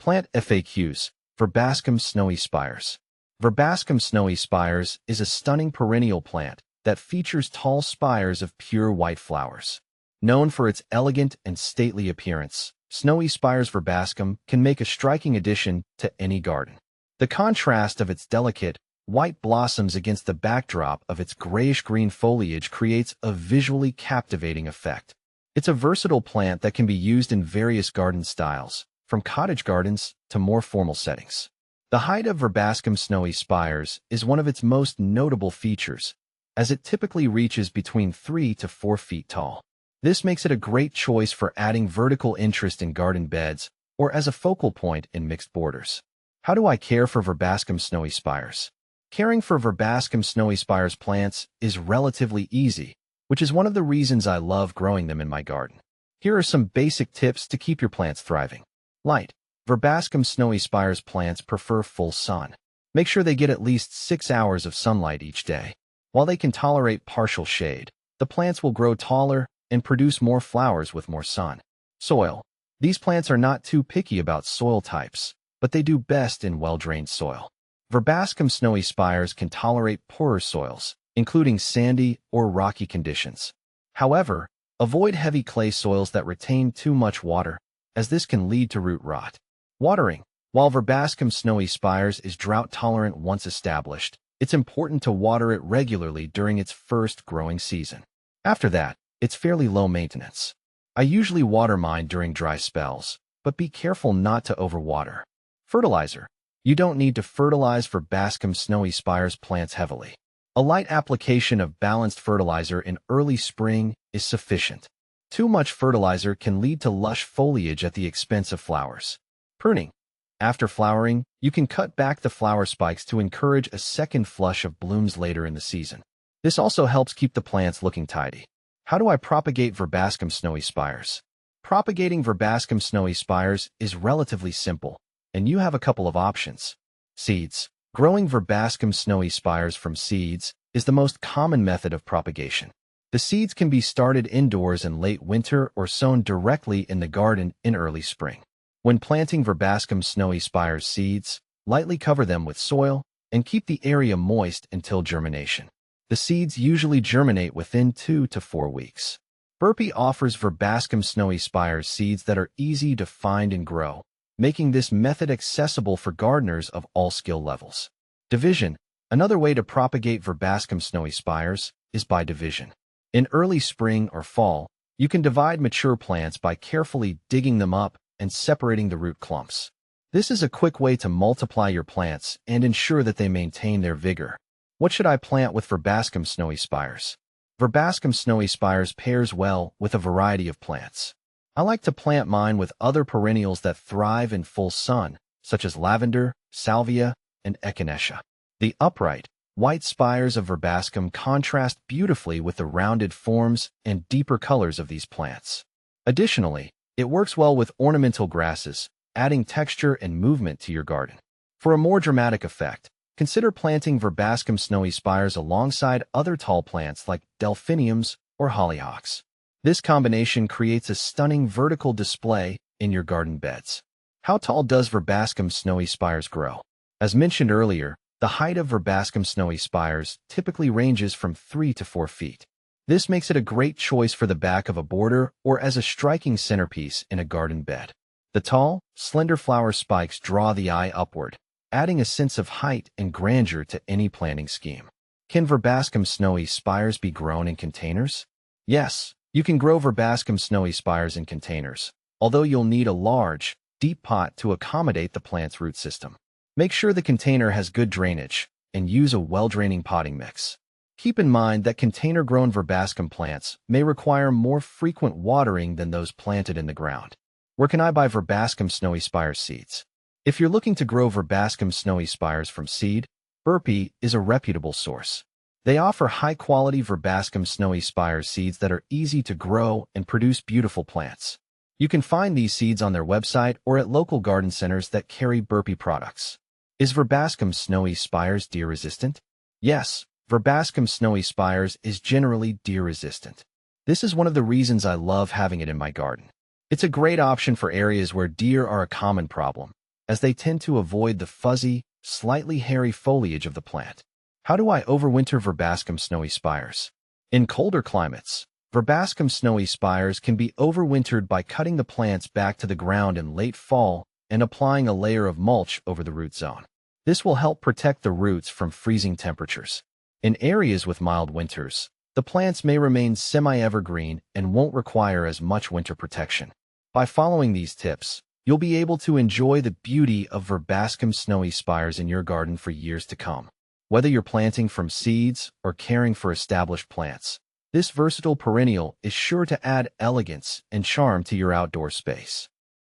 Plant FAQs. Verbascum snowy spires. Verbascum snowy spires is a stunning perennial plant that features tall spires of pure white flowers. Known for its elegant and stately appearance, snowy spires verbascum can make a striking addition to any garden. The contrast of its delicate, white blossoms against the backdrop of its grayish-green foliage creates a visually captivating effect. It's a versatile plant that can be used in various garden styles, from cottage gardens to more formal settings. The height of Verbascum snowy spires is one of its most notable features, as it typically reaches between 3 to 4 feet tall. This makes it a great choice for adding vertical interest in garden beds or as a focal point in mixed borders. How do I care for Verbascum snowy spires? Caring for Verbascum snowy spires plants is relatively easy, which is one of the reasons I love growing them in my garden. Here are some basic tips to keep your plants thriving. Light. Verbascum snowy spires plants prefer full sun. Make sure they get at least 6 hours of sunlight each day. While they can tolerate partial shade, the plants will grow taller and produce more flowers with more sun. Soil. These plants are not too picky about soil types, but they do best in well-drained soil. Verbascum snowy spires can tolerate poorer soils, including sandy or rocky conditions. However, avoid heavy clay soils that retain too much water, as this can lead to root rot. Watering. While Verbascum snowy spires is drought-tolerant once established, it's important to water it regularly during its first growing season. After that, it's fairly low maintenance. I usually water mine during dry spells, but be careful not to overwater. Fertilizer. You don't need to fertilize Verbascum snowy spires plants heavily. A light application of balanced fertilizer in early spring is sufficient. Too much fertilizer can lead to lush foliage at the expense of flowers. Pruning. After flowering, you can cut back the flower spikes to encourage a second flush of blooms later in the season. This also helps keep the plants looking tidy. How do I propagate Verbascum snowy spires? Propagating Verbascum snowy spires is relatively simple, and you have a couple of options. Seeds. Growing Verbascum snowy spires from seeds is the most common method of propagation. The seeds can be started indoors in late winter or sown directly in the garden in early spring. When planting Verbascum snowy spires seeds, lightly cover them with soil and keep the area moist until germination. The seeds usually germinate within 2 to 4 weeks. Burpee offers Verbascum snowy spires seeds that are easy to find and grow, making this method accessible for gardeners of all skill levels. Division. Another way to propagate Verbascum snowy spires is by division. In early spring or fall, you can divide mature plants by carefully digging them up and separating the root clumps. This is a quick way to multiply your plants and ensure that they maintain their vigor. What should I plant with Verbascum snowy spires? Verbascum snowy spires pairs well with a variety of plants. I like to plant mine with other perennials that thrive in full sun, such as lavender, salvia, and echinacea. The upright, white spires of Verbascum contrast beautifully with the rounded forms and deeper colors of these plants. Additionally, it works well with ornamental grasses, adding texture and movement to your garden. For a more dramatic effect, consider planting Verbascum snowy spires alongside other tall plants like delphiniums or hollyhocks. This combination creates a stunning vertical display in your garden beds. How tall does Verbascum snowy spires grow? As mentioned earlier, the height of Verbascum snowy spires typically ranges from 3 to 4 feet. This makes it a great choice for the back of a border or as a striking centerpiece in a garden bed. The tall, slender flower spikes draw the eye upward, adding a sense of height and grandeur to any planting scheme. Can Verbascum snowy spires be grown in containers? Yes, you can grow Verbascum snowy spires in containers, although you'll need a large, deep pot to accommodate the plant's root system. Make sure the container has good drainage and use a well-draining potting mix. Keep in mind that container-grown Verbascum plants may require more frequent watering than those planted in the ground. Where can I buy Verbascum snowy spires seeds? If you're looking to grow Verbascum snowy spires from seed, Burpee is a reputable source. They offer high-quality Verbascum snowy spires seeds that are easy to grow and produce beautiful plants. You can find these seeds on their website or at local garden centers that carry Burpee products. Is Verbascum snowy spires deer-resistant? Yes. Verbascum snowy spires is generally deer-resistant. This is one of the reasons I love having it in my garden. It's a great option for areas where deer are a common problem, as they tend to avoid the fuzzy, slightly hairy foliage of the plant. How do I overwinter Verbascum snowy spires? In colder climates, Verbascum snowy spires can be overwintered by cutting the plants back to the ground in late fall and applying a layer of mulch over the root zone. This will help protect the roots from freezing temperatures. In areas with mild winters, the plants may remain semi-evergreen and won't require as much winter protection. By following these tips, you'll be able to enjoy the beauty of Verbascum snowy spires in your garden for years to come. Whether you're planting from seeds or caring for established plants, this versatile perennial is sure to add elegance and charm to your outdoor space.